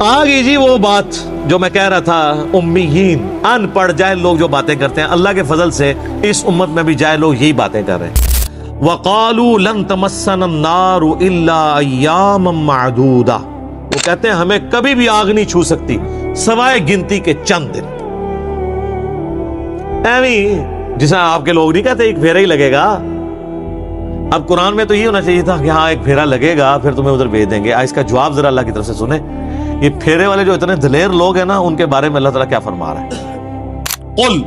آ گئی جی وہ بات جو میں کہہ رہا تھا، امیین، ان پڑھ جاہل لوگ جو باتیں کرتے ہیں، اللہ کے فضل سے اس امت میں بھی جاہل لوگ یہی باتیں کر رہے ہیں۔ وَقَالُوا لَن تَمَسَّنَا النَّارُ إِلَّا أَيَّامًا مَعْدُودَةً، وہ کہتے ہیں ہمیں کبھی بھی آگ نہیں چھو سکتی سوائے گنتی کے چند دن۔ جیسا آپ کے لوگ نہیں کہتے ایک پھیرا ہی لگے گا، اب قرآن میں تو یہ ہونا چاہیے تھا کہ ہاں ایک پھیرا لگے گا پھر تمہیں ادھر بھیج دیں گے۔ اس کا جواب ذرا اللہ کی طرف سے سنیں۔ یہ پھیرے والے جو اتنے دلیر لوگ ہیں نا، ان کے بارے میں اللہ تعالیٰ کیا فرما رہا ہے؟ قُلْ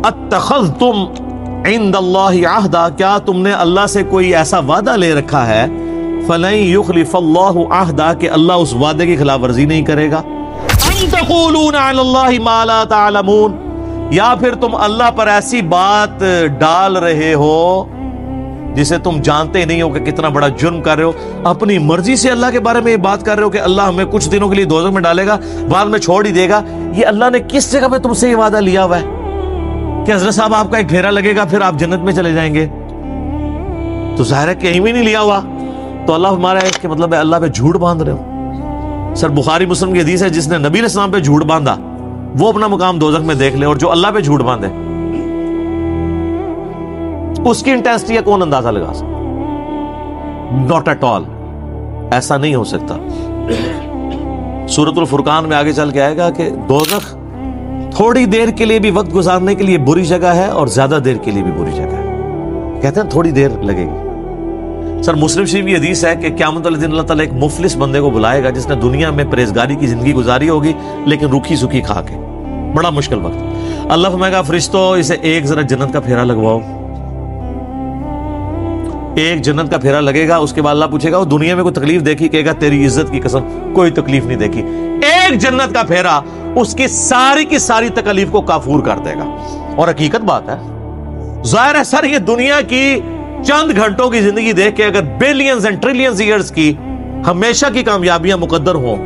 اتَّخَذْتُمْ عِنْدَ اللَّهِ عَهْدًا، کیا تم نے اللہ سے کوئی ایسا وعدہ لے رکھا ہے؟ فَلَن يُخْلِفَ اللَّهُ عَهْدًا، کہ اللہ اس وعدے کی خلاف ورزی نہیں کرے گا۔ أَن تَقُولُونَ عَلَى اللَّهِ مَا لَا تَعْلَمُونَ، یا پھر تم اللہ پر ایسی بات ڈال رہے ہو جسے تم جانتے نہیں ہو کہ کتنا بڑا جرم کر رہے ہو، اپنی مرضی سے اللہ کے بارے میں یہ بات کر رہے ہو کہ اللہ ہمیں کچھ دنوں کے لیے دوزخ میں ڈالے گا بعد میں چھوڑ ہی دے گا۔ یہ اللہ نے کس جگہ پہ تم سے یہ وعدہ لیا ہوا ہے کہ حضرت صاحب آپ کا ایک پھیرا لگے گا پھر آپ جنت میں چلے جائیں گے؟ تو ظاہر ہے کہیں بھی نہیں لیا ہوا، تو اللہ ہمارا ہے کہ مطلب ہے اللہ پہ جھوٹ باندھ رہے ہو۔ سر بخاری مسلم کی حدیث ہے، جس نے نبی علیہ السلام پہ جھوٹ باندھا وہ اپنا مقام دوزخ میں دیکھ لے، اور جو اللہ پہ جھوٹ باندھے اس کی انٹینسٹی ہے کون اندازہ لگا سکتا؟ ناٹ ایٹ آل، ایسا نہیں ہو سکتا۔ سورۃ الفرقان میں آگے چل کے آئے گا کہ دوزخ تھوڑی دیر کے لیے بھی وقت گزارنے کے لیے بری جگہ ہے اور زیادہ دیر کے لیے بھی بری جگہ ہے۔ کہتے ہیں تھوڑی دیر لگے گی۔ سر مسلم شریف کی حدیث ہے کہ قیامت والے دن اللہ تعالیٰ ایک مفلس بندے کو بلائے گا جس نے دنیا میں پرہیزگاری کی زندگی گزاری ہوگی لیکن روکھی سوکھی کھا کے، بڑا مشکل وقت۔ اللہ فرمائے گا فرشتوں اسے ایک ذرا جنت کا پھیرا لگواؤ۔ ایک جنت کا پھیرا لگے گا، اس کے بعد اللہ پوچھے گا وہ دنیا میں کوئی تکلیف دیکھی؟ کہے گا تیری عزت کی قسم کوئی تکلیف نہیں دیکھی۔ ایک جنت کا پھیرا اس کی ساری تکلیف کو کافور کر دے گا۔ اور حقیقت بات ہے، ظاہر ہے سر یہ دنیا کی چند گھنٹوں کی زندگی دیکھ کے اگر بلینز اینڈ ٹریلینز ایئرز کی ہمیشہ کی کامیابیاں مقدر ہوں،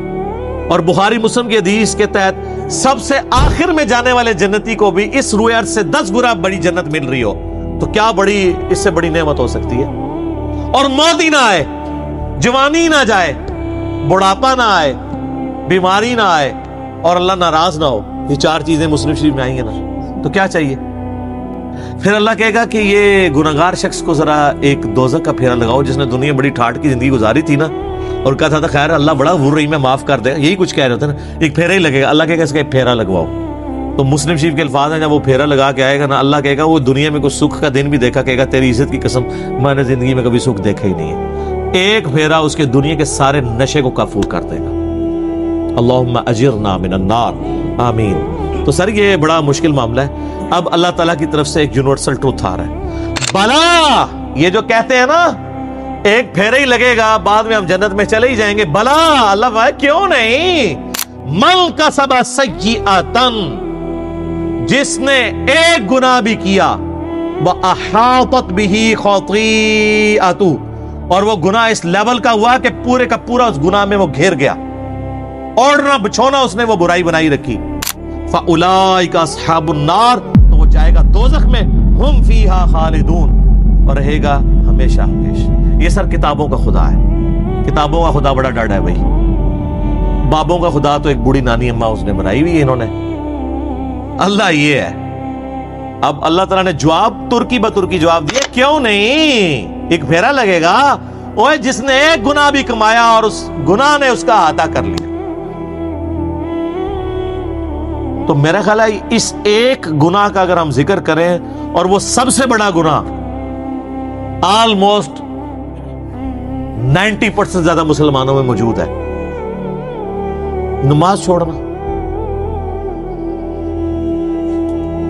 اور بخاری مسلم کی حدیث کے تحت سب سے آخر میں جانے والے جنتی کو بھی اس روئے ارض سے 10 گنا بڑی جنت مل رہی ہو، تو کیا بڑی اس سے بڑی نعمت ہو سکتی ہے؟ اور موت ہی نہ آئے، جوانی نہ جائے، بڑھاپا نہ آئے، بیماری نہ آئے، اور اللہ ناراض نہ ہو، یہ 4 چیزیں مسلم شریف میں آئی ہیں نا، تو کیا چاہیے؟ پھر اللہ کہے گا کہ یہ گناہگار شخص کو ذرا ایک دوزخ کا پھیرا لگاؤ جس نے دنیا بڑی ٹھاٹ کی زندگی گزاری تھی نا، اور کہا تھا خیر اللہ بڑا غفور رحیم ہے معاف کر دے، یہی کچھ کہہ رہے ہوتے ہیں نا، ایک پھیرا ہی لگے گا، اللہ کہے گا اس کا ایک پھیرا لگواؤ۔ تو مسلم شریف کے الفاظ ہیں جب وہ پھیرا لگا کے آئے گا نا، اللہ کہے گا وہ دنیا میں کوئی سکھ کا دن بھی دیکھا، کہے گا تیری عزت کی قسم میں نے زندگی میں کبھی سکھ دیکھا ہی نہیں ہے۔ ایک پھیرا اس کے دنیا کے سارے نشے کو کافور کر دے گا۔ اللہم اجرنا من النار، آمین۔ تو سر یہ بڑا مشکل معاملہ ہے۔ اب اللہ تعالیٰ کی طرف سے ایک یونیورسل ٹروتھ آ رہا ہے، بلا یہ جو کہتے ہیں نا ایک پھیرا ہی لگے گا بعد میں ہم جنت میں چلے ہی جائیں گے، بلا اللہ بھائی کیوں نہیں؟ من کسب سیئۃ، جس نے ایک گناہ بھی کیا، وَأَحَاطَتْ بِهِ خَطِيئَتُهُ، اور وہ گناہ اس لیول کا ہوا کہ پورے کا پورا اس گناہ میں وہ گھیر گیا، اوڑھنا بچھونا اس نے وہ برائی بنائی رکھی، فَأُولَئِكَ أَصْحَابُ النَّارِ، تو وہ جائے گا دوزخ میں، ہم فیہا خالدون، اور رہے گا ہمیشہ ہمیشہ۔ یہ سر کتابوں کا خدا ہے، کتابوں کا خدا بڑا ڈاڈا ہے بھائی، بابوں کا خدا تو ایک بوڑھی نانی اماں اس نے بنائی ہوئی ہے انہوں نے، اللہ یہ ہے۔ اب اللہ تعالیٰ نے جواب ترکی بترکی جواب دیا، کیوں نہیں؟ ایک پھیرا لگے گا، اوہ جس نے ایک گناہ بھی کمایا اور اس گناہ نے اس کا احاطہ کر لیا۔ تو میرا خیال ہے اس ایک گناہ کا اگر ہم ذکر کریں، اور وہ سب سے بڑا گناہ آلموسٹ 90% زیادہ مسلمانوں میں موجود ہے، نماز چھوڑنا۔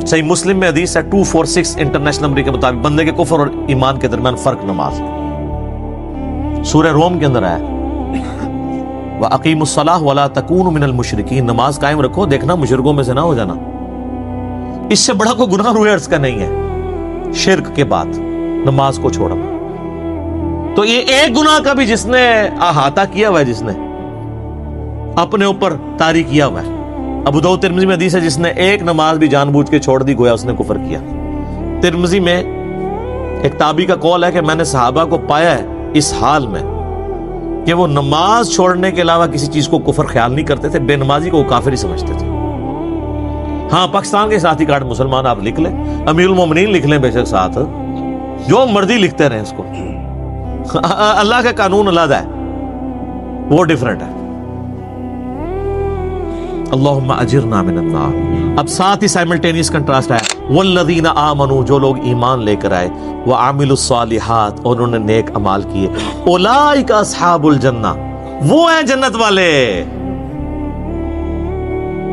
صحیح مسلم میں حدیث ہے 246 انٹرنیشنل نمبر کے مطابق، بندے کے کفر اور ایمان کے درمیان فرق نماز ہے۔ سورہ روم کے اندر ہے وَأَقِيمُوا الصَّلَاةَ وَلَا تَكُونُوا مِنَ الْمُشْرِكِينَ، نماز قائم رکھو، دیکھنا مشرکوں میں سے نہ ہو جانا۔ اس سے بڑا کوئی گناہ روئے عرض کا نہیں ہے شرک کے بعد نماز کو چھوڑنا۔ تو یہ ایک گناہ کا بھی جس نے احاطہ کیا ہوا ہے، جس نے اپنے اوپر طاری کیا ہوا ہے۔ ابو داؤد ترمذی میں حدیث ہے جس نے ایک نماز بھی جان بوجھ کے چھوڑ دی گویا اس نے کفر کیا۔ ترمذی میں ایک تابعی کا قول ہے کہ میں نے صحابہ کو پایا ہے اس حال میں کہ وہ نماز چھوڑنے کے علاوہ کسی چیز کو کفر خیال نہیں کرتے تھے، بے نمازی کو وہ کافر ہی سمجھتے تھے۔ ہاں پاکستان کے ساتھی کارڈ مسلمان آپ لکھ لیں، امیر المومنین لکھ لیں بے شک ساتھ، جو مرضی لکھتے رہیں اس کو، اللہ کا قانون علیحدہ ہے، وہ ڈیفرنٹ ہے۔ اللہم اجرنا من النار۔ اب ساتھ ہی سائملٹینیس کنٹراسٹ ہے، والذین آمنوا، جو لوگ ایمان لے کر آئے، وعملوا الصالحات، اور انہوں نے نیک اعمال کیے، اولئک اصحاب الجنہ، وہ ہیں جنت والے۔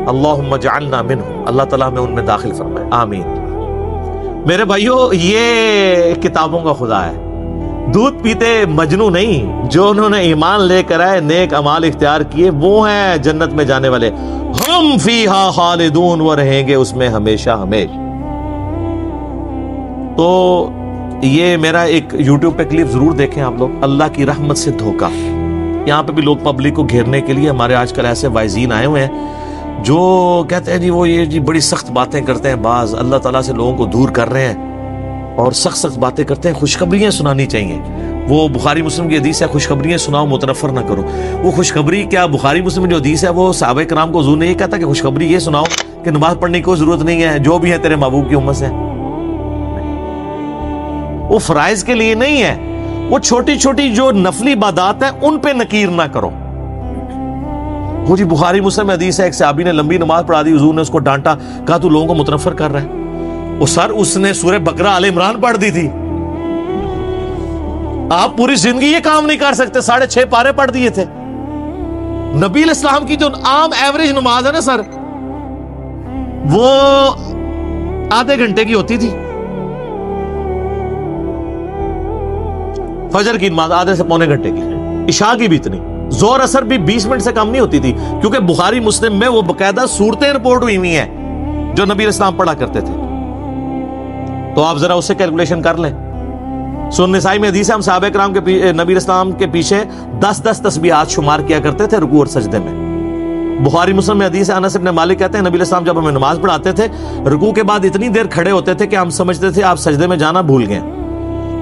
اللہم اجعلنا منہم، اللہ تعالیٰ ہمیں ان میں داخل فرمائے، آمین۔ میرے بھائیو، یہ کتابوں کا خدا ہے، دودھ پیتے مجنو نہیں، جو انہوں نے ایمان لے کر آئے، نیک اعمال اختیار کیے، وہ ہیں جنت میں جانے والے، ہم فیہا خالدون، وہ رہیں گے اس میں ہمیشہ ہمیشہ۔ تو یہ میرا ایک یوٹیوب پہ کلپ ضرور دیکھیں آپ لوگ، اللہ کی رحمت سے دھوکہ۔ یہاں پہ بھی لوگ پبلک کو گھیرنے کے لیے، ہمارے آج کل ایسے وائزین آئے ہوئے ہیں جو کہتے ہیں جی وہ یہ جی بڑی سخت باتیں کرتے ہیں، بعض اللہ تعالیٰ سے لوگوں کو دور کر رہے ہیں اور سخت سخت باتیں کرتے ہیں، خوشخبریاں سنانی چاہیے۔ وہ بخاری مسلم کی حدیث ہے، خوشخبریاں سناؤ متنفر نہ کرو۔ وہ خوشخبری کیا بخاری مسلم میں جو حدیث ہے وہ صحابہ کرام کو حضور نے یہ کہتا کہ خوشخبری یہ سناؤ کہ نماز پڑھنے کی کوئی ضرورت نہیں ہے، جو بھی ہے تیرے محبوب کی امت سے۔ وہ فرائض کے لیے نہیں ہے، وہ چھوٹی چھوٹی جو نفلی عبادات ہیں ان پہ نکیر نہ کرو۔ وہ جی بخاری مسلم میں حدیث ہے، ایک صحابی نے لمبی نماز پڑھا دی، حضور نے اس کو ڈانٹا، کہا تو لوگوں کو متنفر کر رہا ہے۔ وہ سر اس نے سورہ بقرہ آل عمران پڑھ دی تھی، آپ پوری زندگی یہ کام نہیں کر سکتے، 6.5 پارے پڑھ دیے تھے۔ نبی علیہ السلام کی جو عام ایوریج نماز ہے نا سر، وہ آدھے گھنٹے کی ہوتی تھی۔ فجر کی نماز آدھے سے پونے گھنٹے کی، عشاء کی بھی اتنی، ظہر اثر بھی 20 منٹ سے کم نہیں ہوتی تھی، کیونکہ بخاری مسلم میں وہ باقاعدہ صورتیں رپورٹ ہوئی ہوئی ہیں جو نبی علیہ السلام پڑھا کرتے تھے۔ تو آپ ذرا اس سے کیلکولیشن کر لیں۔ سنن نسائی میں حدیث ہے، ہم صحابہ کرام کے نبی علیہ السلام کے پیچھے 10 تسبیحات شمار کیا کرتے تھے رکوع اور سجدے میں۔ بخاری مسلم میں حدیث ہے، انس بن مالک کہتے ہیں نبی علیہ السلام جب ہمیں نماز پڑھاتے تھے، رکوع کے بعد اتنی دیر کھڑے ہوتے تھے کہ ہم سمجھتے تھے آپ سجدے میں جانا بھول گئے،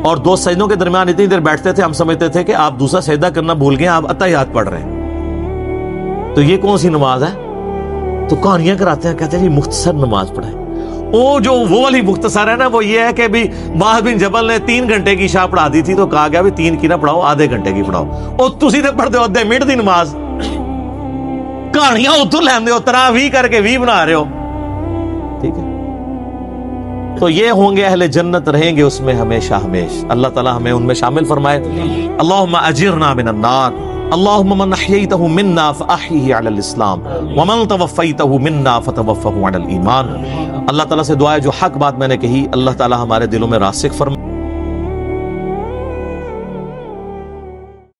اور 2 سجدوں کے درمیان اتنی دیر بیٹھتے تھے ہم سمجھتے تھے کہ آپ دوسرا سجدہ کرنا بھول گئے، آپ اتحیات پڑھ رہے ہیں۔ تو یہ کون سی نماز ہے؟ تو کہانیاں کراتے ہیں، کہتے ہیں جی مختصر نماز پڑھیں۔ وہ جو وہ والی مختصر ہے نا، وہ یہ ہے کہ بھی معاذ بن جبل نے 3 گھنٹے کی عشاء پڑھا دی تھی، تو کہا گیا بھی 3 کی نہ پڑھاؤ، آدھے گھنٹے کی پڑھاؤ۔ اور تسی تے پڑھتے ہو آدھے منٹ دی نماز، کہانیاں اتر لیندے ہو، تراویح کر کے 20 بنا رہے ہو، ٹھیک ہے۔ تو یہ ہوں گے اہل جنت، رہیں گے اس میں ہمیشہ ہمیشہ۔ اللہ تعالی ہمیں ان میں شامل فرمائے۔ اللہم اجرنا من النار، اللہم من احییتہ منا فاحیہ علی الاسلام، ومن توفیتہ منا فتوفہ علی الایمان۔ اللہ تعالیٰ سے دعا ہے جو حق بات میں نے کہی اللہ تعالیٰ ہمارے دلوں میں راسخ فرمائے۔